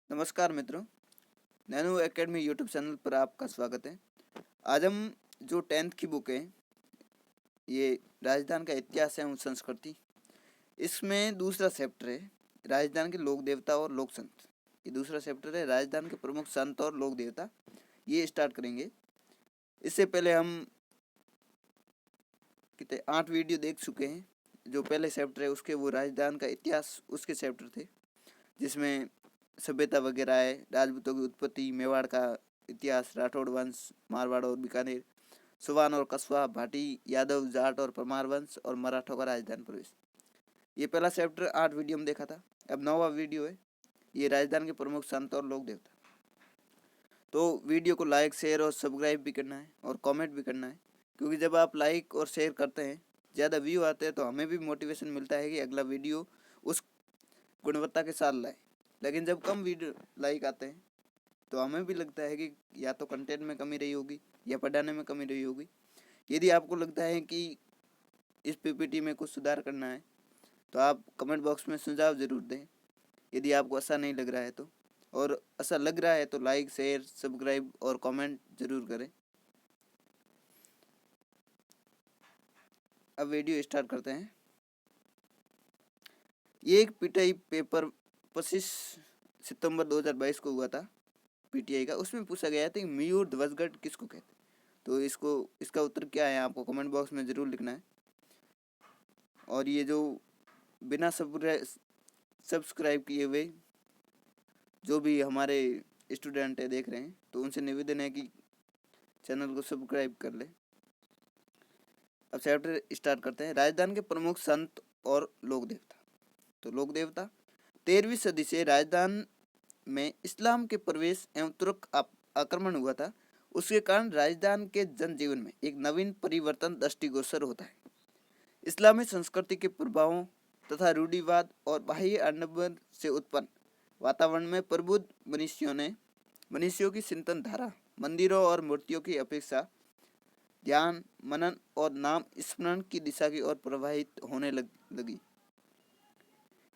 नमस्कार मित्रों, nano academy YouTube channel पर आपका स्वागत है। आज हम जो 10th की बुक है, ये राजस्थान का इतिहास एवं संस्कृति, इसमें दूसरा चैप्टर है राजस्थान के लोक देवता और लोक संत। ये दूसरा चैप्टर है राजस्थान के प्रमुख संत और लोक देवता, ये स्टार्ट करेंगे। इससे पहले हम कितने 8 वीडियो देख चुके हैं। जो पहले चैप्टर है उसके वो राजस्थान का इतिहास उसके चैप्टर थे, जिसमें सभ्यता वगैरह है, राजपूतों की उत्पत्ति, मेवाड़ का इतिहास, राठौड़ वंश, मारवाड़ और बीकानेर, सुवान और कस्बा, भाटी, यादव, जाट और परमार वंश और मराठों का राजस्थान प्रवेश। ये पहला चैप्टर 8 वीडियो में देखा था। अब 9वां वीडियो है, ये राजस्थान के प्रमुख संत और लोक देवता। तो वीडियो को लाइक, शेयर और सब्सक्राइब भी करना है और कमेंट भी करना है, क्योंकि जब आप लाइक और शेयर करते हैं, ज़्यादा व्यू आते हैं, तो हमें भी मोटिवेशन मिलता है कि अगला वीडियो उस गुणवत्ता के साथ लाए। लेकिन जब कम वीडियो लाइक आते हैं तो हमें भी लगता है कि या तो कंटेंट में कमी रही होगी या पढ़ाने में कमी रही होगी। यदि आपको लगता है कि इस पीपीटी में कुछ सुधार करना है तो आप कमेंट बॉक्स में सुझाव ज़रूर दें, यदि आपको ऐसा नहीं लग रहा है तो। और ऐसा लग रहा है तो लाइक, शेयर, सब्सक्राइब और कमेंट ज़रूर करें। अब वीडियो स्टार्ट करते हैं। ये एक पीटीआई पेपर 25 सितंबर 2022 को हुआ था पीटीआई का। उसमें पूछा गया था कि मयूर ध्वजगढ़ किसको कहते हैं। तो इसका उत्तर क्या है आपको कमेंट बॉक्स में ज़रूर लिखना है। और ये जो बिना सब्सक्राइब किए हुए जो भी हमारे स्टूडेंट है देख रहे हैं, तो उनसे निवेदन है कि चैनल को सब्सक्राइब कर ले। अब चैप्टर स्टार्ट करते हैं। राजस्थान के प्रमुख संत और लोक देवता। तो लोक देवता 13वीं सदी से राजस्थान में इस्लाम के प्रवेश एवं तुर्क आक्रमण हुआ था। उसके कारण राजस्थान के जनजीवन में एक नवीन परिवर्तन दृष्टिगोचर होता है। इस्लामी संस्कृति के प्रभावों तथा रूढ़िवाद और बाह्य आडंबर से उत्पन्न वातावरण में प्रबुद्ध मनुष्यों की चिंतन धारा मंदिरों और मूर्तियों की अपेक्षा ध्यान, मनन और नाम स्मरण की दिशा की ओर प्रवाहित होने लगी।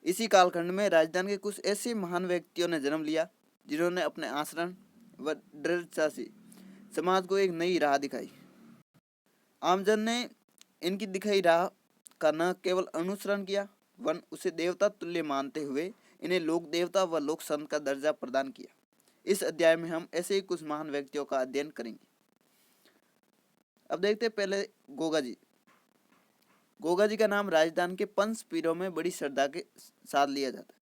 इसी कालखंड में राजस्थान के कुछ ऐसे महान व्यक्तियों ने जन्म लिया जिन्होंने अपने आचरण व दृढ़ता से समाज को एक नई राह दिखाई। आमजन ने इनकी दिखाई राह का न केवल अनुसरण किया, वरन उसे देवता तुल्य मानते हुए इन्हें लोक देवता व लोक संत का दर्जा प्रदान किया। इस अध्याय में हम ऐसे ही कुछ महान व्यक्तियों का अध्ययन करेंगे। अब देखते हैं पहले गोगा जी। गोगा जी का नाम राजस्थान के पंच पीरों में बड़ी श्रद्धा के साथ लिया जाता है।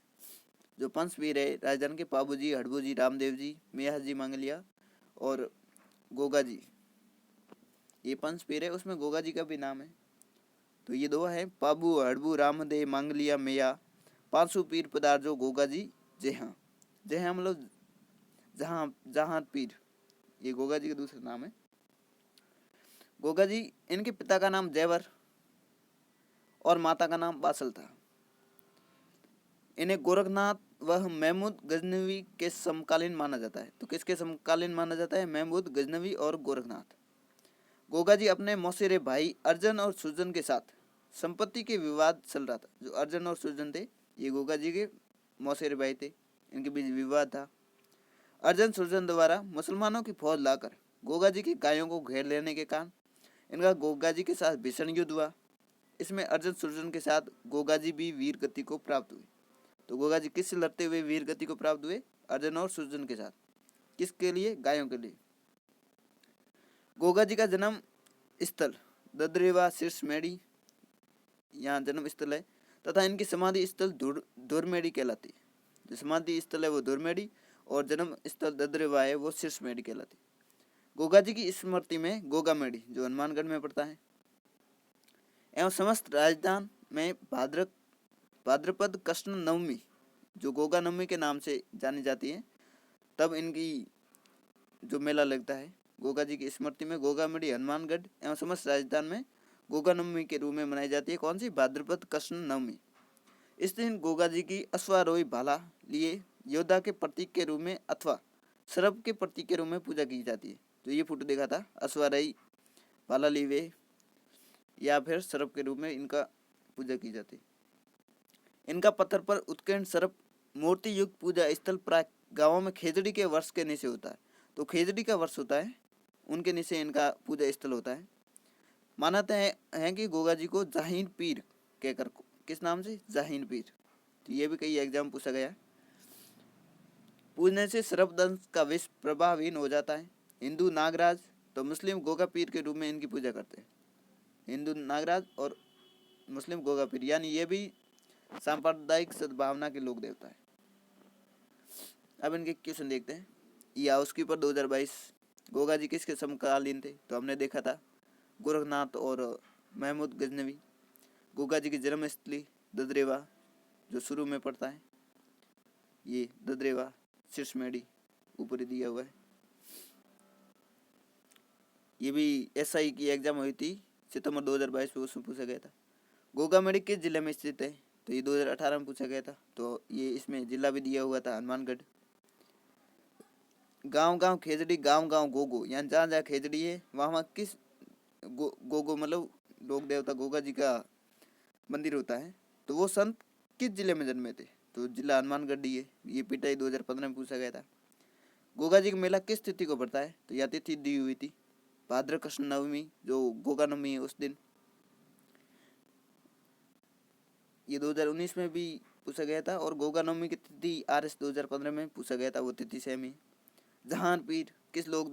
जो पंच पीर है राजस्थान के पाबू जी, हड़बू जी, रामदेव जी, मियाँ जी मंगलिया और गोगा जी, ये पंच पीर है, उसमें गोगा जी का भी नाम है। तो ये दो है, पाबू, हड़बू, रामदेव, मंगलिया, मियाँ, 500 पीर पदार जो गोगा जी जय हाँ मतलब जहाँ पीर, ये गोगा जी का दूसरा नाम है। गोगा जी, इनके पिता का नाम जयवर और माता का नाम बासल था। इन्हें गोरखनाथ व महमूद गजनवी के समकालीन माना जाता है। तो किसके समकालीन माना जाता है? महमूद गजनवी और गोरखनाथ। गोगा जी अपने मौसेरे भाई अर्जन और सुजन के साथ संपत्ति के विवाद चल रहा था। जो अर्जन और सुजन थे, ये गोगा जी के मौसेरे भाई थे, इनके बीच विवाद था। अर्जन सुजन द्वारा मुसलमानों की फौज लाकर गोगा जी की गायों को घेर लेने के कारण इनका गोगा जी के साथ भीषण युद्ध हुआ। इसमें अर्जन सुजन के साथ गोगा जी भी वीर गति को प्राप्त हुए। तो गोगा जी किससे लड़ते हुए वीर गति को प्राप्त हुए? अर्जन और सुजन के साथ। किसके लिए? गायों के लिए। गोगा जी का जन्म स्थल ददरेवा शीर्षमेड़ी, यहाँ जन्म स्थल है, तथा इनकी समाधि स्थल धुरमेड़ी कहलाती है। जो समाधि स्थल है वो धुरमेड़ी और जन्म स्थल ददरेवा है वो शीर्षमेड़ी कहलाती है। गोगा जी की स्मृति में गोगा मेड़ी, जो हनुमानगढ़ में पड़ता है, एवं समस्त राजस्थान में भाद्रपद कृष्ण नवमी, जो गोगा नवमी के नाम से जानी जाती है, तब इनकी जो मेला लगता है गोगा जी की स्मृति में गोगा मेड़ी हनुमानगढ़ एवं समस्त राजस्थान में गोगा नवमी के रूप में मनाई जाती है। कौन सी? भाद्रपद कृष्ण नवमी। इस दिन गोगा जी की अश्वारोही भाला लिए योद्धा के प्रतीक के रूप में अथवा सर्प के प्रतीक के रूप में पूजा की जाती है। तो ये फोटो देखा था, अश्वारोही भाला लिए हुए या फिर सर्प के रूप में इनका पूजा की जाती है। इनका पत्थर पर उत्कीर्ण सर्प मूर्ति युक्त पूजा स्थल प्राय गाँवों में खेजड़ी के वर्ष के नीचे होता है। तो खेजड़ी का वर्ष होता है, उनके नीचे इनका पूजा स्थल होता है। मानते हैं कि गोगा जी को जाहीन पीर कहकर, किस नाम से, जाहीन पीर। तो ये भी कई एग्जाम पूछा गया। पूजने से सर्पदंश का विष प्रभावहीन हो जाता है। हिंदू नागराज तो मुस्लिम गोगा पीर के रूप में इनकी पूजा करते हैं। हिंदू नागराज और मुस्लिम गोगा पीर, यानी ये भी सांप्रदायिक सद्भावना के लोक देवता है। अब इनके क्वेश्चन देखते हैं। ये हाउसकीपर 2022, गोगा जी किसके समकालीन थे? तो हमने देखा था गोरखनाथ और महमूद गजनवी। गोगा जी की जन्मस्थली ददरेवा, जो शुरू में पड़ता है, ये ददरेवा शीर्षमेड़ी ऊपर ही दिया हुआ है। ये भी SI की एग्जाम हुई थी सितंबर 2022 में, उसमें पूछा गया था। गोगामेड़ी किस जिले में स्थित है? तो ये 2018 में पूछा गया था। तो ये इसमें जिला भी दिया हुआ था, हनुमानगढ़। गांव गांव खेजड़ी, गांव गांव गोगो, यानी जहाँ जहाँ खेजड़ी है वहाँ किस गोगो मतलब लोक देवता गोगा जी का मंदिर होता है। तो वो संत किस जिले में जन्मे थे? तो जिला हनुमानगढ़ है। ये पिटाई 2015 में पूछा गया था। गोगा जी का मेला किस तिथि को पड़ता है? तो यह तिथि दी हुई थी भाद्र कृष्ण नवमी, जो गोगा नवमी है उस दिन। ये 2019 में भी पूछा गया था। और गोगा नवमी की तिथि RS 2015 में पूछा गया था, वो तिथि सेम है। जहान पीर किस लोक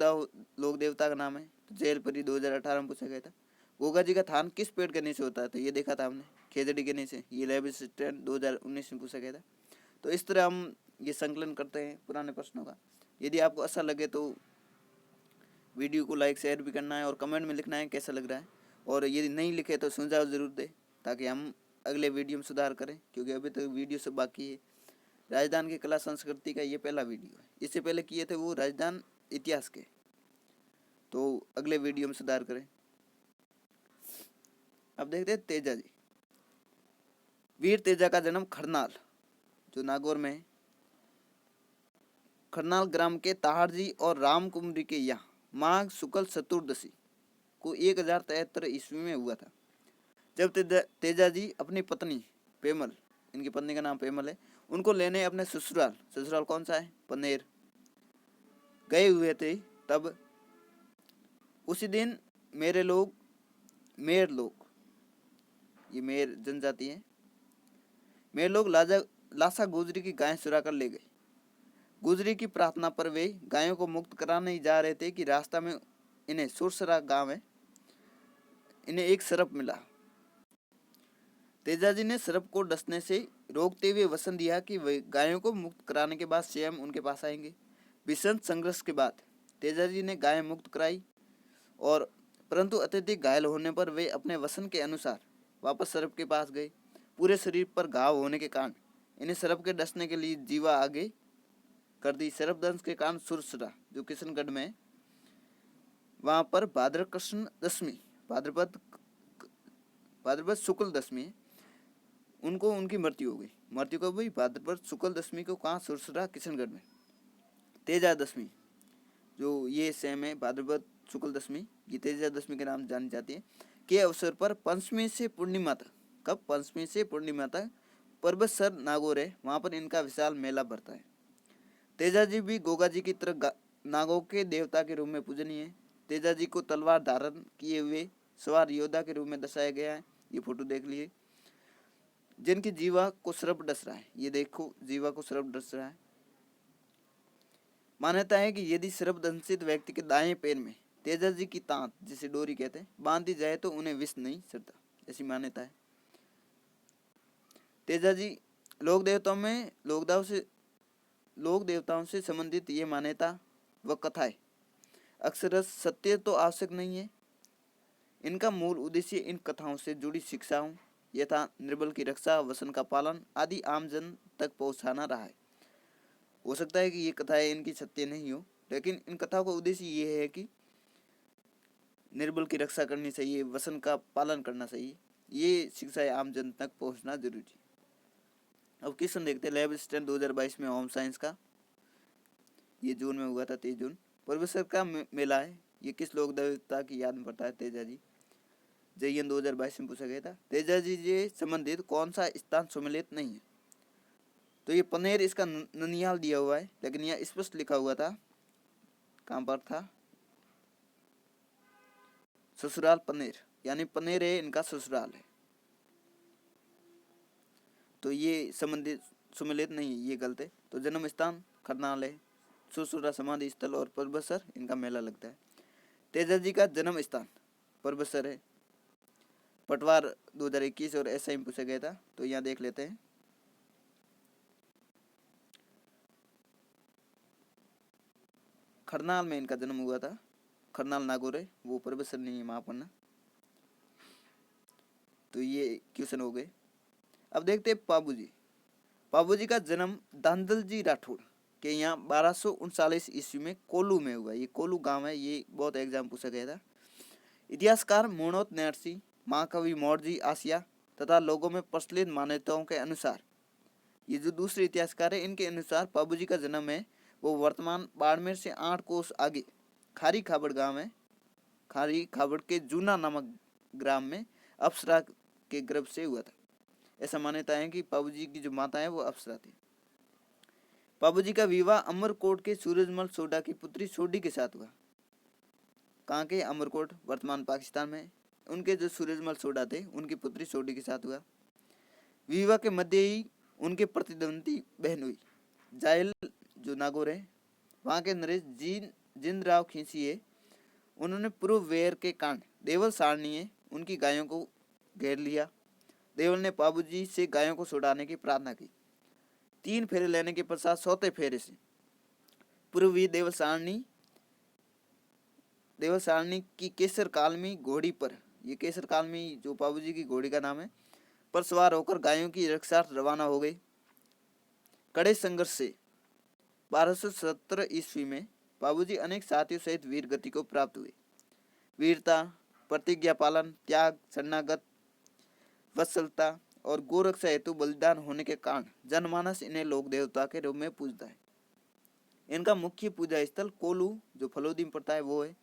देवता का नाम है? तो जैलपरी 2018 में पूछा गया था। गोगा जी का थान किस पेड़ के नीचे होता है? तो ये देखा था हमने, खेजड़ी के नीचे। ये लैब असिस्टेंट 2019 में पूछा गया था। तो इस तरह हम ये संकलन करते हैं पुराने प्रश्नों का। यदि आपको अच्छा लगे तो वीडियो को लाइक शेयर भी करना है और कमेंट में लिखना है कैसा लग रहा है। और यदि नहीं लिखे तो सुझाव ज़रूर दें, ताकि हम अगले वीडियो में सुधार करें, क्योंकि अभी तक वीडियो सब बाकी है। राजस्थान की कला संस्कृति का ये पहला वीडियो है। इससे पहले किए थे वो राजस्थान इतिहास के। तो अगले वीडियो में सुधार करें। अब देखते हैं तेजा जी। वीर तेजा का जन्म खरनाल, जो नागौर में है, खरनाल ग्राम के ताहरजी और राम कुमरी के यहाँ माघ शुक्ल चतुर्दशी को 1073 ईस्वी में हुआ था। जब तेजा जी अपनी पत्नी पेमल, इनकी पत्नी का नाम पेमल है, उनको लेने अपने ससुराल कौन सा है? पनेर गए हुए थे, तब उसी दिन मेर लोग, ये मेर जनजाति है, मेर लोग लासा गुजरी की गायें चुरा कर ले गए। गुजरी की प्रार्थना पर वे गायों को मुक्त कराने ही जा रहे थे कि रास्ता में इन्हें सुरसरा गांव है, इन्हें एक सर्प मिला। तेजाजी ने सर्प को डसने से रोकते हुए वचन दिया कि वे गायों को मुक्त कराने के बाद स्वयं उनके पास आएंगे। भीषण संघर्ष के बाद तेजाजी ने गायें मुक्त कराई, और परंतु अत्यधिक घायल होने पर वे अपने वचन के अनुसार वापस सर्प के पास गए। पूरे शरीर पर घाव होने के कारण इन्हें सर्प के डसने के लिए जीवा आगे कर दी। सर्पदंश के कारण सुरसरा, जो किशनगढ़ में है, वहाँ पर भाद्रपद शुक्ल दशमी है, उनको उनकी मृत्यु हो गई। मृत्यु कब हुई? भाद्रपद शुक्ल दशमी को। कहाँ? सुरसरा किशनगढ़ में। तेजा दशमी, जो ये सेम है भाद्रपद शुक्ल दशमी, ये तेजा दशमी के नाम जानी जाती है, के अवसर पर पंचमी से पूर्णिमा तक, कब? पंचमी से पूर्णिमा तक पर्वतसर नागौर है, वहाँ पर इनका विशाल मेला भरता है। तेजाजी भी गोगा जी की तरह नागों के देवता के रूप में पूजनीय है। तेजाजी को तलवार धारण किए हुए सवार योद्धा के रूप में दर्शाया गया है। ये फोटो देख लिए, जिनकी जीवा को सर्प डस रहा है। ये देखो, जीवा को सर्प डस रहा है। मान्यता है कि यदि सर्प दंशित व्यक्ति के दाएं पैर में तेजाजी की तांत, जिसे डोरी कहते हैं, बांध दी जाए तो उन्हें विष नहीं चढ़ता, ऐसी मान्यता है। तेजाजी लोक देवताओं से संबंधित ये मान्यता व कथाएं अक्सर सत्य तो आवश्यक नहीं है। इनका मूल उद्देश्य इन कथाओं से जुड़ी शिक्षाओं यथा निर्बल की रक्षा, वचन का पालन आदि आमजन तक पहुंचाना रहा है। हो सकता है कि ये कथाएं इनकी सत्य नहीं हो, लेकिन इन कथाओं का उद्देश्य ये है कि निर्बल की रक्षा करनी चाहिए, वचन का पालन करना चाहिए। ये शिक्षाएं आमजन तक पहुंचना जरूरी। अब क्वेश्चन देखते हैं। लैब असिस्टेंट 2022 में होम साइंस का, ये जून में हुआ था, 23 जून। परमेश्वर का मेला है, ये किस लोक देवता की याद में पड़ता है? तेजाजी। जयन 2022 में पूछा गया था। तेजाजी से संबंधित कौन सा स्थान सुमेलित नहीं है? तो ये पनेर इसका ननिहाल दिया हुआ है, लेकिन यह स्पष्ट लिखा हुआ था, कहाँ पर था, ससुराल पनेर, यानी पनेर है इनका ससुराल है। तो ये संबंधित सुमेलित नहीं है, ये गलत है। तो जन्म स्थान खरनाल है, सुसुरा समाधि स्थल और परबसर इनका मेला लगता है। तेजा जी का जन्म स्थान परबसर है। पटवार 2021 और ऐसा ही पूछा गया था, तो यहाँ देख लेते हैं। खरनाल में इनका जन्म हुआ था, खरनाल नागौर है, वो परबसर नहीं है महापन्ना। तो ये क्वेश्चन हो गए। अब देखते हैं पाबूजी। पाबूजी का जन्म दांदल जी राठौड़ के यहाँ 1239 ईस्वी में कोलू में हुआ। ये कोलू गांव है, ये बहुत एग्जाम पूछा गया था। इतिहासकार मोणोत नरसी, महाकवि मोरजी आसिया तथा लोगों में प्रचलित मान्यताओं के अनुसार, ये जो दूसरे इतिहासकार है इनके अनुसार पाबूजी का जन्म है वो वर्तमान बाड़मेर से 8 कोस आगे खारी खाबड़ गांव है, खारी खाबड़ के जूना नामक ग्राम में अप्सरा के गर्भ से हुआ था। ऐसा मान्यता है कि पाबूजी की जो माता है वो अप्सरा थी। पाबूजी का विवाह अमरकोट के सूरजमल सोडा की पुत्री सोडी के साथ हुआ। कहाँ के? अमरकोट, वर्तमान पाकिस्तान में। उनके जो सूरजमल सोडा थे उनकी पुत्री सोडी के साथ हुआ। विवाह के मध्य ही उनके प्रतिद्वंदी बहन हुई, जायल जो नागौर है वहाँ के नरेश जिंदराव खींचिए। उन्होंने पूर्व वेर के कांड देवल सारणीय उनकी गायों को घेर लिया। देवल ने पाबूजी से गायों को छुड़ाने की प्रार्थना की। 3 फेरे लेने के पश्चात 4थे फेरे से पूर्वी देवल सारणी की केसर कालमी घोड़ी पर, ये केसर कालमी जो पाबूजी की घोड़ी का नाम है, पर सवार होकर गायों की रक्षार्थ रवाना हो गई। कड़े संघर्ष से 1217 ईस्वी में पाबूजी अनेक साथियों सहित वीर गति को प्राप्त हुए। वीरता, प्रतिज्ञा पालन, त्याग, शरणागत, वत्सलता और गोरक्षा हेतु बलिदान होने के कारण जनमानस इन्हें लोक देवता के रूप में पूजता है। इनका मुख्य पूजा स्थल कोलू जो फलोदी में पड़ता है वो है,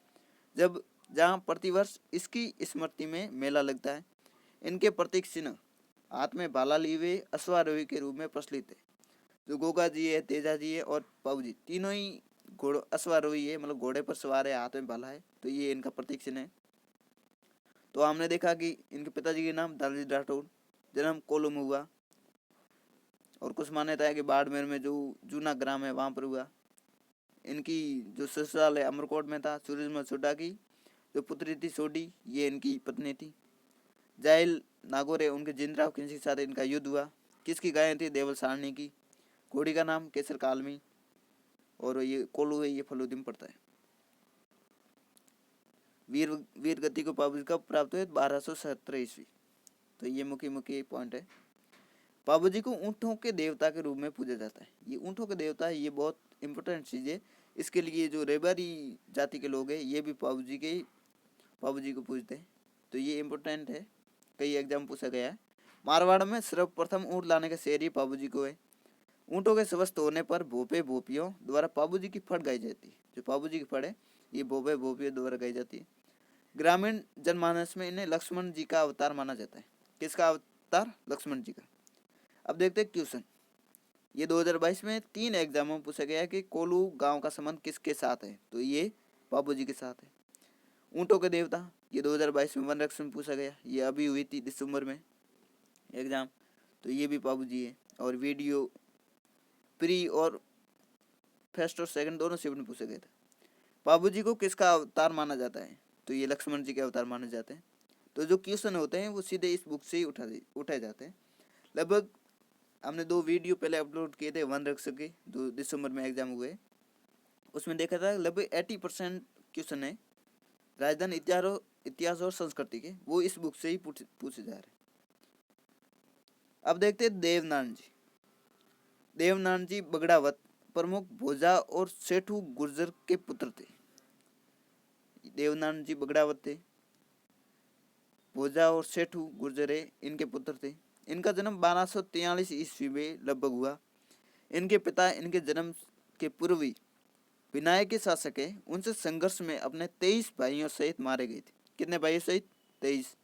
जहाँ प्रतिवर्ष इसकी स्मृति में मेला लगता है। इनके प्रतीक चिन्ह हाथ में भाला लिए हुए अश्वारोही के रूप में प्रचलित है। जो गोगा जी है, तेजा जी है और पाबूजी तीनों ही अश्वारोही है, मतलब घोड़े पर सवार है, हाथ में भाला है, तो ये इनका प्रतीक चिन्ह है। तो हमने देखा कि इनके पिताजी के नाम दालजी राठौड़, जन्म कोलू में हुआ, और कुछ मान्यता है कि बाड़मेर में जो जूना ग्राम है वहाँ पर हुआ। इनकी जो ससुराल है अमरकोट में था। सूरजमल सोडा की जो पुत्री थी सोडी, ये इनकी पत्नी थी। जायल नागौर है, उनके जिंदराव खिंची के साथ इनका युद्ध हुआ। किसकी गायें थी? देवल सारणी की। घोड़ी का नाम केसर कालमी, और ये कोलू है, ये फलूदी में पड़ता है। वीर गति को पाबूजी कब प्राप्त हुए? 1217 ईस्वी। तो ये मुख्य पॉइंट है। पाबूजी को ऊँटों के देवता के रूप में पूजा जाता है। ये ऊँटों के देवता है, ये बहुत इंपॉर्टेंट चीज़ है। इसके लिए जो रेबारी जाति के लोग हैं ये भी पाबूजी को पूजते हैं। तो ये इम्पोर्टेंट है, कई एग्जाम पूछा गया है। मारवाड़ में सर्वप्रथम ऊँट लाने का श्रेय ही पाबूजी को है। ऊँटों के स्वस्थ होने पर भोपे भोपियों द्वारा पाबूजी की फड़ गाई जाती है। जो पाबूजी की फड़ है ये भोपे भोपियों द्वारा गाई जाती है। ग्रामीण जनमानस में इन्हें लक्ष्मण जी का अवतार माना जाता है। किसका अवतार? लक्ष्मण जी का। अब देखते हैं क्वेश्चन। ये 2022 में 3 एग्जामों में पूछा गया है कि कोलू गांव का संबंध किसके साथ है? तो ये पाबूजी के साथ है। ऊँटों के देवता, ये 2022 में वन रक्षण में पूछा गया, ये अभी हुई थी दिसंबर में एग्जाम, तो ये भी पाबूजी है। और वीडियो प्री और फर्स्ट और सेकंड दोनों शिफ्ट में पूछा गया था। पाबूजी को किसका अवतार माना जाता है? तो ये लक्ष्मण जी के अवतार माने जाते हैं। तो जो क्वेश्चन होते हैं वो सीधे इस बुक से ही उठाए जाते हैं। लगभग हमने 2 वीडियो पहले अपलोड किए थे वन रक्षक के, जो दिसंबर में एग्जाम हुए, उसमें देखा था लगभग 80% क्वेश्चन है राजधानी इतिहास और संस्कृति के, वो इस बुक से ही पूछे जा रहे हैं। अब देखते हैं देवनारायण जी बगड़ावत प्रमुख भोजा और सेठू गुर्जर के पुत्र थे। देवनारायण जी बगड़ावत थे, भोजा और सेठू गुर्जर है, इनके पुत्र थे। इनका जन्म 1243 ईस्वी में लगभग हुआ। इनके पिता इनके जन्म के पूर्वी विनायक के शासक है, उनसे संघर्ष में अपने 23 भाइयों सहित मारे गए थे। कितने भाइयों सहित? 23।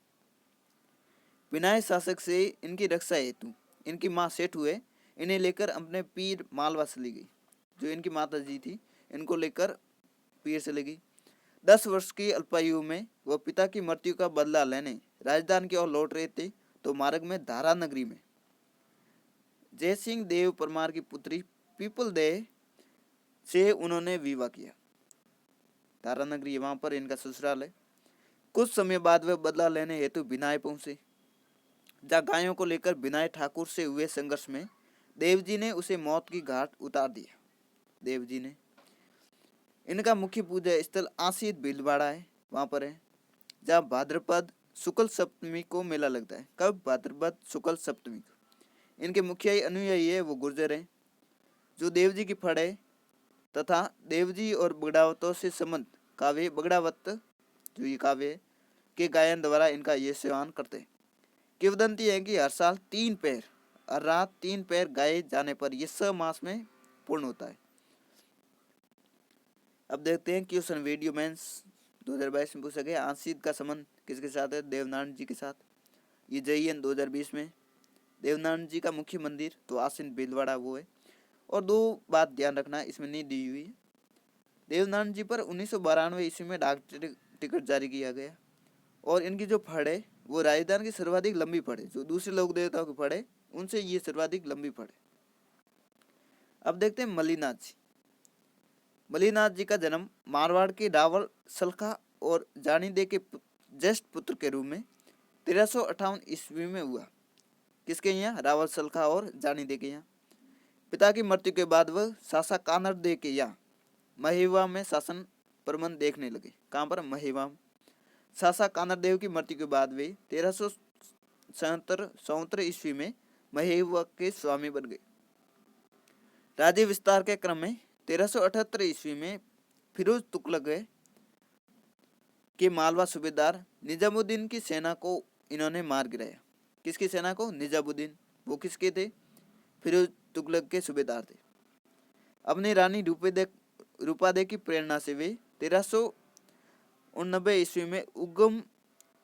विनायक शासक से इनकी रक्षा हेतु इनकी माँ सेठू है, इन्हें लेकर अपने पीर मालवा चली गई। जो इनकी माता जी थी इनको लेकर पीर चली गई। 10 वर्ष की अल्पायु में वह पिता की मृत्यु का बदला लेने राजस्थान की ओर लौट रहे थे तो मार्ग में धारा नगरी में जय सिंह देव परमार की पुत्री पीपल देव से उन्होंने विवाह किया। धारा नगरी वहां पर इनका ससुराल है। कुछ समय बाद वे बदला लेने हेतु बिनाय पहुंचे। जहाँ गायों को लेकर बिनाय ठाकुर से हुए संघर्ष में देवजी ने उसे मौत की घाट उतार दिया। देवजी ने इनका मुख्य पूजा स्थल आसीत भीलवाड़ा है, वहां पर है, जहाँ भाद्रपद शुक्ल सप्तमी को मेला लगता है। कब? भाद्रपद शुक्ल सप्तमी को। इनके मुखिया अनुयायी है वो गुर्जर हैं, जो देवजी की फड़ है तथा देवजी और बगड़ावतों से संबंध काव्य बगड़ावत जो ये काव्य है के गायन द्वारा इनका ये सेवन करते हैं। किंवदंती है कि हर साल 3 पैर और रात 3 पैर गाए जाने पर यह 6 मास में पूर्ण होता है। अब देखते हैं क्वेश्चन वीडियो मेंस 2022 में पूछा गया आशीष का संबंध किसके साथ है? देवनारायण जी के साथ। ये JEN 2020 में देवनारायण जी का मुख्य मंदिर तो आसीन भीलवाड़ा वो है। और 2 बात ध्यान रखना इसमें नहीं दी हुई है। देवनारायण जी पर 1992 ईस्वी में डाक टिकट जारी किया गया और इनकी जो फड़ है वो राजस्थान की सर्वाधिक लंबी फड़ है। जो दूसरे लोक देवताओं की फड़ है उनसे ये सर्वाधिक लंबी फड़ है। अब देखते हैं मल्लीनाथ जी। मल्लीनाथ जी का जन्म मारवाड़ के रावल सलखा और जानीदे के ज्येष्ठ पुत्र के रूप में 1358 ईस्वी में हुआ। किसके यहाँ? रावल सलखा और जानीदे के यहाँ। पिता की मृत्यु के बाद वह सासा कानरदे के यहाँ महेवा में शासन प्रबंध देखने लगे। कहाँ पर? महेवा। सासा कानरदेव की मृत्यु के बाद वे 1377 ईस्वी में महेवा के स्वामी बन गए। राज्य विस्तार के क्रम में 1378 ईस्वी में फिरोज तुगलक के मालवा सूबेदार निजामुद्दीन की सेना को इन्होंने मार गिराया। किसकी सेना को? निजामुद्दीन। वो किसके थे? फिरोज तुगलक के सूबेदार थे। अपनी रानी रूपादे की प्रेरणा से वे 1389 ईस्वी में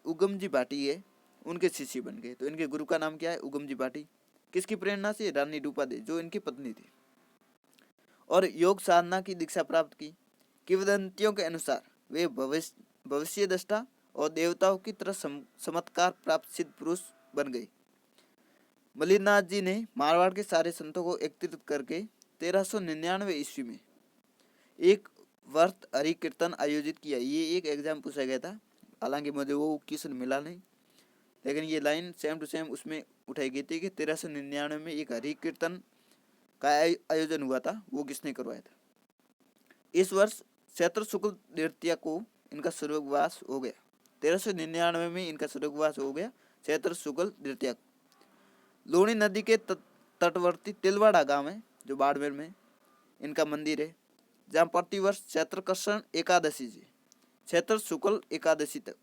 उगम जी भाटी है उनके शिष्य बन गए। तो इनके गुरु का नाम क्या है? उगम जी भाटी। किसकी प्रेरणा से? रानी रूपादे जो इनकी पत्नी थी। और योग साधना की दीक्षा प्राप्त की। किंवदंतियों के अनुसार वे भविष्य दृष्टा और देवताओं की तरह चमत्कार प्राप्त सिद्ध पुरुष बन गए। मल्लीनाथ जी ने मारवाड़ के सारे संतों को एकत्रित करके 1399 ईस्वी में एक व्रत हरि कीर्तन आयोजित किया। ये एक एग्जाम पूछा गया था, हालांकि मुझे वो क्वेश्चन मिला नहीं, लेकिन ये लाइन सेम टू सेम उसमें उठाई गई थी कि 1399 में एक हरि कीर्तन का आयोजन हुआ था। वो किसने करवाया था? इस वर्ष चैत्र शुक्ल द्वितीया को इनका स्वर्गवास हो गया। 1399 में इनका स्वर्गवास हो गया चैत्र शुक्ल द्वितीया। लूणी नदी के तटवर्ती तिलवाड़ा गांव है जो बाड़मेर में इनका मंदिर है, जहाँ प्रतिवर्ष चैत्रकृष्ण एकादशी से चैत्र शुक्ल एकादशी तक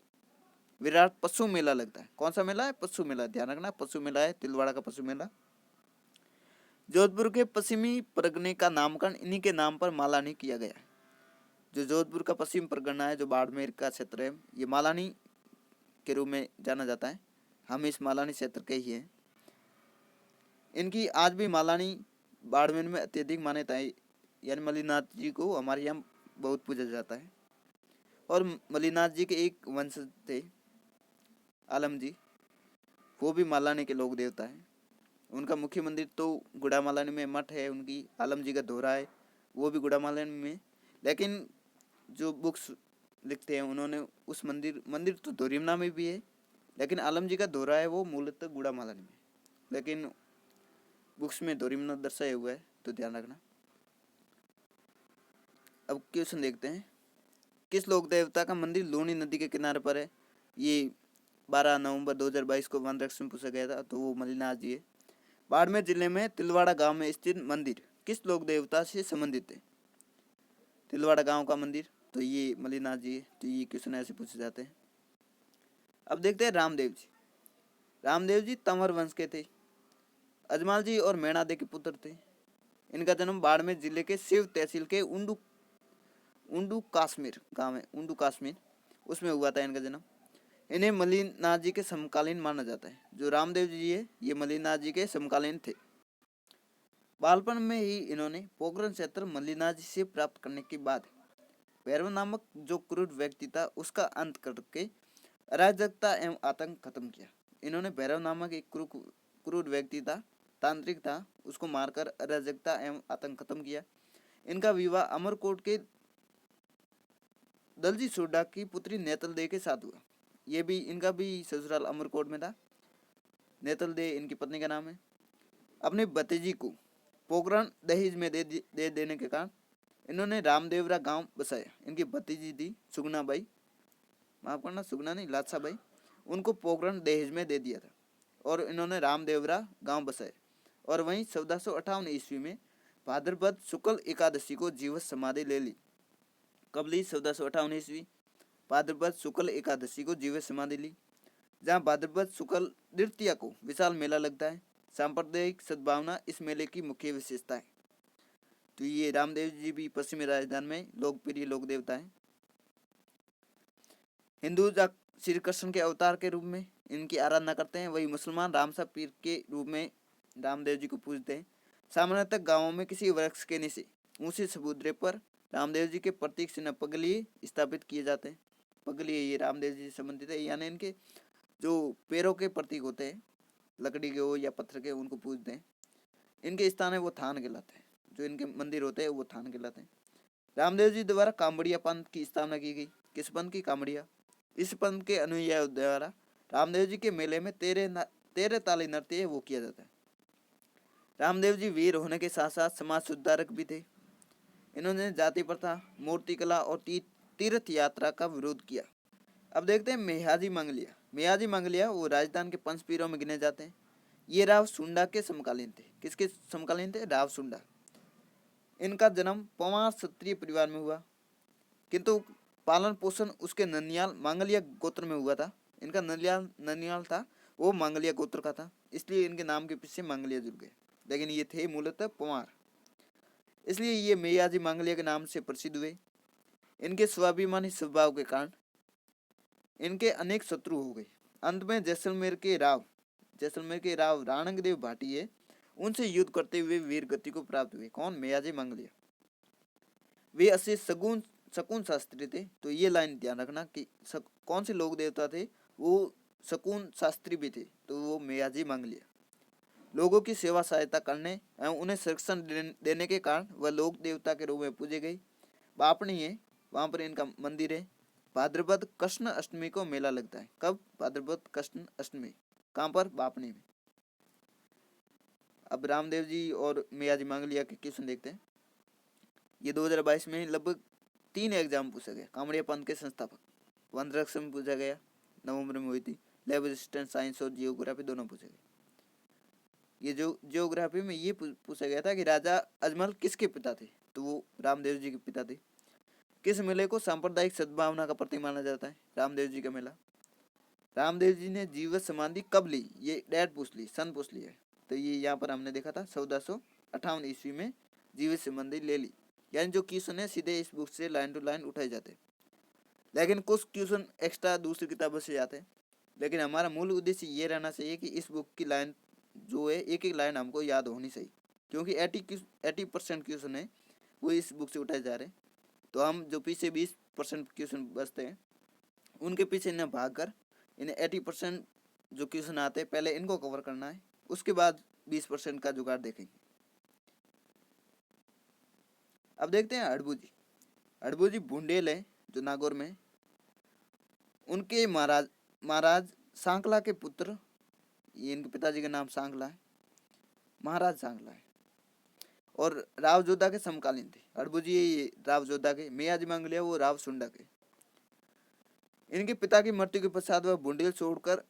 विराट पशु मेला लगता है। कौन सा मेला है? पशु मेला। ध्यान रखना, पशु मेला है, तिलवाड़ा का पशु मेला। जोधपुर के पश्चिमी परगने का नामकरण इन्हीं के नाम पर मालानी किया गया है। जो जोधपुर का पश्चिम परगना है जो बाड़मेर का क्षेत्र है, ये मालानी के रूप में जाना जाता है। हम इस मालानी क्षेत्र के ही हैं। इनकी आज भी मालानी बाड़मेर में अत्यधिक मान्यता है, यानी मल्लीनाथ जी को हमारे यहाँ बहुत पूजा जाता है। और मल्लीनाथ जी के एक वंश थे आलम जी, वो भी मालानी के लोक देवता है। उनका मुख्य मंदिर तो गुड़ा मालानी में मठ है, उनकी आलम जी का दोहरा है वो भी गुड़ा मालानी में। लेकिन जो बुक्स लिखते हैं उन्होंने उस मंदिर तो दोरिमना में भी है, लेकिन आलम जी का दोहरा है वो मूलतः गुड़ा मालानी में, लेकिन बुक्स में दोरिमना दर्शाया हुआ है, तो ध्यान रखना। अब क्वेश्चन देखते हैं, किस लोक देवता का मंदिर लूणी नदी के किनारे पर है? ये 12 नवंबर 2022 को वन रक्षण में पूछा गया था, तो वो मल्लीनाथ जी है। बाड़मेर जिले में तिलवाड़ा गांव में स्थित मंदिर किस लोक देवता से संबंधित है? तिलवाड़ा गांव का मंदिर तो ये मल्लीनाथ जी है। तो ये क्वेश्चन ऐसे पूछे जाते हैं। अब देखते हैं रामदेव जी। रामदेव जी तंवर वंश के थे। अजमाल जी और मैणादे के पुत्र थे। इनका जन्म बाड़मेर जिले के शिव तहसील के उंडू काश्मीर गांव है, उंडू काश्मीर, उसमें हुआ था इनका जन्म। इन्हें मल्लीनाथ जी के समकालीन माना जाता है। जो रामदेव जी है ये मल्लीनाथ जी के समकालीन थे। बालपन में ही इन्होंने पोखरण क्षेत्र मल्लिनाथ से प्राप्त करने के बाद भैरव नामक जो क्रूर व्यक्ति था उसका अंत करके अराजकता एवं आतंक खत्म किया। इन्होंने भैरव नामक एक क्रूर व्यक्ति था, तांत्रिक था, उसको मारकर अराजकता एवं आतंक खत्म किया। इनका विवाह अमरकोट के दलजी सोडा की पुत्री नेतल दे के साथ हुआ। ये भी इनका भी ससुराल अमरकोट में था। नेतल दे इनकी पत्नी का नाम है। अपने भतीजी को पोखरण दहेज में दे देने के कारण इन्होंने रामदेवरा गांव बसाया। इनकी भतीजी थी सुगना बाई, माफ करना सुगना नहीं लादसा बाई, उनको पोखरण दहेज में दे दिया था और इन्होंने रामदेवरा गांव बसाया। और वहीं 1458 ईस्वी में भाद्रपद शुक्ल एकादशी को जीवित समाधि ले ली। कब ली? 1458 ईस्वी भाद्रपद शुक्ल एकादशी को जीवित समाधि ली, जहाँ भाद्रपद शुक्ल द्वितीया को विशाल मेला लगता है। सांप्रदायिक सद्भावना इस मेले की मुख्य विशेषता है। तो ये रामदेव जी भी पश्चिमी राजस्थान में लोकप्रिय लोक देवता है। हिंदू श्री कृष्ण के अवतार के रूप में इनकी आराधना करते हैं, वही मुसलमान रामसा पीर के रूप में रामदेव जी को पूजते हैं। सामान्यतः गांवों में किसी वृक्ष के नीचे ऊंचे सबूतरे पर रामदेव जी के प्रतीक चिन्ह पगलिए स्थापित किए जाते हैं। पगलिए ये रामदेव जी से संबंधित है, यानी इनके जो पैरों के प्रतीक होते हैं, लकड़ी के हो या पत्थर के, उनको पूजते हैं। इनके स्थान है वो थान कहलाते हैं, जो इनके मंदिर होते हैं वो थान कहलाते हैं। रामदेव जी द्वारा कांवड़िया पंथ की स्थापना की गई। किस पंथ की? कांवड़िया। इस पंथ के अनुयायियों द्वारा रामदेव जी के मेले में 13 ताली नृत्य वो किया जाता है। रामदेव जी वीर होने के साथ साथ समाज सुधारक भी थे। इन्होंने जाति प्रथा, मूर्ति कला और तीर्थ यात्रा का विरोध किया। अब देखते हैं मेहाजी मंगलिया। मेहाजी मंगलिया वो राजस्थान के पंचपीरों में गिने जाते हैं। ये राव सुंडा के समकालीन थे। किसके समकालीन थे? राव सुंडा। इनका जन्म पवार क्षत्रिय परिवार में हुआ, किंतु पालन पोषण उसके ननियाल मांगलिया गोत्र में हुआ था। इनका ननियाल था वो मांगलिया गोत्र का था, इसलिए इनके नाम के पीछे मांगलिया जुड़ गए, लेकिन ये थे मूलतः पवार, इसलिए ये मेयाजी मांगलिया के नाम से प्रसिद्ध हुए। इनके स्वाभिमानी स्वभाव के कारण इनके अनेक शत्रु हो गए। अंत में जैसलमेर के राव राणंग देव भाटिये उनसे युद्ध करते हुए वीर गति को प्राप्त हुए। कौन? मेयाजी मांगलिया। वे अच्छे शकुन शास्त्री थे। तो ये लाइन ध्यान रखना कि कौन से लोक देवता थे, वो शकुन शास्त्री भी थे, तो वो मेयाजी मांगलिया। लोगों की सेवा सहायता करने एवं उन्हें संरक्षण देने के कारण वह लोक देवता के रूप में पूजे गए। बापणी है, वहाँ पर इनका मंदिर है। भाद्रपद कृष्ण अष्टमी को मेला लगता है। कब? भाद्रपद कृष्ण अष्टमी। कहाँ पर? बापणी में। अब रामदेव जी और मेयाजी मांगलिया के क्वेश्चन देखते हैं। ये 2022 में लगभग 3 एग्जाम पूछा गया। कांवड़िया पंथ के संस्थापक वनरक्षण में पूछा गया, नवंबर में हुई थी। लैब असिस्टेंट साइंस और जियोग्राफी दोनों पूछे गए। ये जो जियोग्राफी में ये पूछा गया था कि राजा अजमल किसके पिता थे, तो वो रामदेव जी के पिता थे। किस मेले को सांप्रदायिक सद्भावना का प्रतीक माना जाता है? रामदेव जी का मेला। रामदेव जी ने जीवित समाधि कब ली? ये डेट पूछ ली, सन पूछ लिया है। तो ये यहाँ पर हमने देखा था 1458 ईस्वी में जीवित समाधि ले ली। यानी जो क्वेश्चन है सीधे इस बुक से लाइन टू लाइन उठाए जाते हैं, लेकिन कुछ क्वेश्चन एक्स्ट्रा दूसरी किताबों से जाते हैं। लेकिन हमारा मूल उद्देश्य ये रहना चाहिए कि इस बुक की लाइन जो है, एक एक लाइन हमको याद होनी चाहिए, क्योंकि 80% क्वेश्चन है वो इस बुक से उठाए जा रहे हैं। तो हम जो पीछे 20% क्वेश्चन बचते हैं उनके पीछे इन्हें भाग कर इन्हें 80% जो क्वेश्चन आते हैं पहले इनको कवर करना है, उसके बाद 20% का जुगाड़ देखेंगे। अब देखते हैं हड़बूजी बुंडेल है जो नागौर में। उनके महाराज सांकला के पुत्र, ये इनके पिताजी का नाम सांकला है, महाराज सांकला है, और राव जोधा के समकालीन थे। हड़बूजी ये राव जोधा के, मेयाजी मांगलिया वो राव सुंडा के। इनके पिता की मृत्यु के पश्चात वह बुंडेल छोड़कर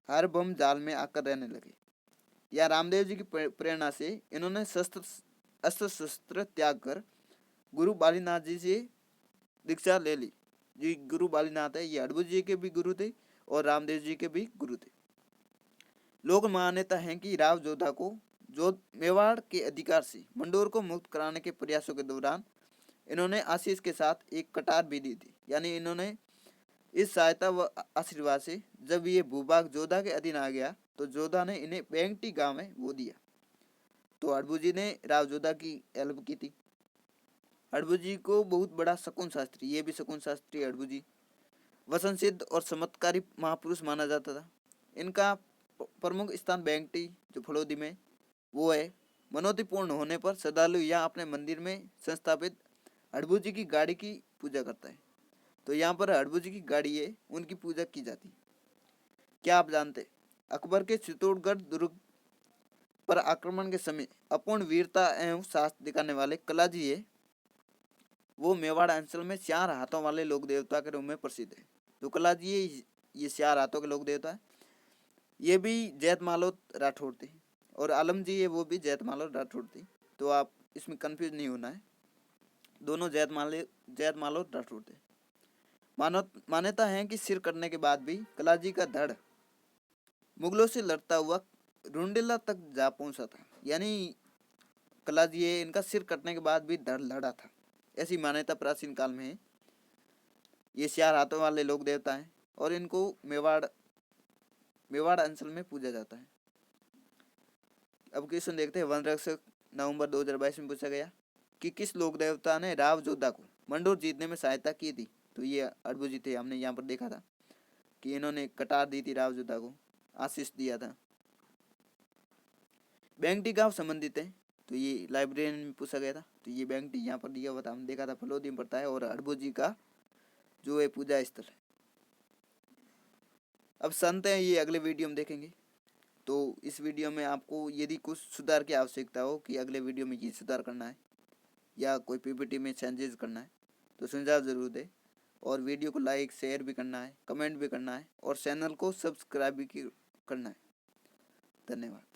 हर बम जाल में आकर रहने लगे। या रामदेव जी की प्रेरणा से इन्होंने अस्त्र शस्त्र त्याग कर गुरु बालीनाथ जी से दीक्षा ले ली। जी गुरु बालीनाथ है, ये हड़बूजी जी के भी गुरु थे और रामदेव जी के भी गुरु थे। लोक मान्यता है कि राव जोधा को मेवाड़ के अधिकार से मंडोर को मुक्त कराने के प्रयासों के दौरान इन्होंने आशीष के साथ एक कटार भी दी थी। यानी इन्होंने इस सहायता व आशीर्वाद से जब ये भूभाग जोधा के अधीन आ गया तो जोधा ने इन्हें बेंगटी गांव में वो दिया। तो हड़बू ने राव जोधा की हेल्प की थी। हड़बू को बहुत बड़ा शकुन शास्त्री, ये भी शकुन शास्त्री हड़बू वसन सिद्ध और चमत्कारी महापुरुष माना जाता था। इनका प्रमुख स्थान बैंकटी जो फड़ौदी में वो है। मनोतिपूर्ण होने पर श्रद्धालु यहाँ अपने मंदिर में संस्थापित हड़बू की गाड़ी की पूजा करता है। तो यहाँ पर हड़बू की गाड़ी है, उनकी पूजा की जाती। क्या आप जानते अकबर के चित्तौड़गढ़ दुर्ग पर आक्रमण के समय अपूर्ण वीरता एवं साहस दिखाने वाले कलाजी है, वो मेवाड़ अंचल में 4 हाथों वाले लोक देवता के रूप में प्रसिद्ध है। तो कलाजी है, ये 4 हाथों के लोक देवता है। ये भी जैत मालोत राठौड़ थे, और आलम जी है वो भी जैत मालोत राठौड़ थे। तो आप इसमें कंफ्यूज नहीं होना है, दोनों जैत मालोत राठौड़ थे। मान्यता है कि सिर कटने के बाद भी कलाजी का धड़ मुगलों से लड़ता हुआ रुंडेला तक जा पहुंचा था। यानी कलाजी है, इनका सिर कटने के बाद भी धड़ लड़ा था, ऐसी मान्यता प्राचीन काल में है। ये 4 हाथों वाले लोक देवता हैं और इनको मेवाड़ अंचल में पूजा जाता है। अब क्वेश्चन देखते हैं। वन रक्षक नवंबर 2022 में पूछा गया कि किस लोक देवता ने राव जोधा को मंडोर जीतने में सहायता की थी। तो ये हड़बू थे। हमने यहाँ पर देखा था कि इन्होंने कटार दी थी राव जोधा को, आशीष दिया था। बैंकटी गांव संबंधित है, तो ये लाइब्रेरी में पूछा गया था। तो ये बैंकटी यहाँ पर दिया हुआ था, हमने देखा था, फलोदी में पड़ता है और हड़बू का जो है पूजा स्थल है। अब संत हैं, ये अगले वीडियो में देखेंगे। तो इस वीडियो में आपको यदि कुछ सुधार की आवश्यकता हो कि अगले वीडियो में ये सुधार करना है या कोई पीपीटी में चेंजेस करना है तो सुझाव जरूर दें, और वीडियो को लाइक शेयर भी करना है, कमेंट भी करना है और चैनल को सब्सक्राइब भी करना है। धन्यवाद।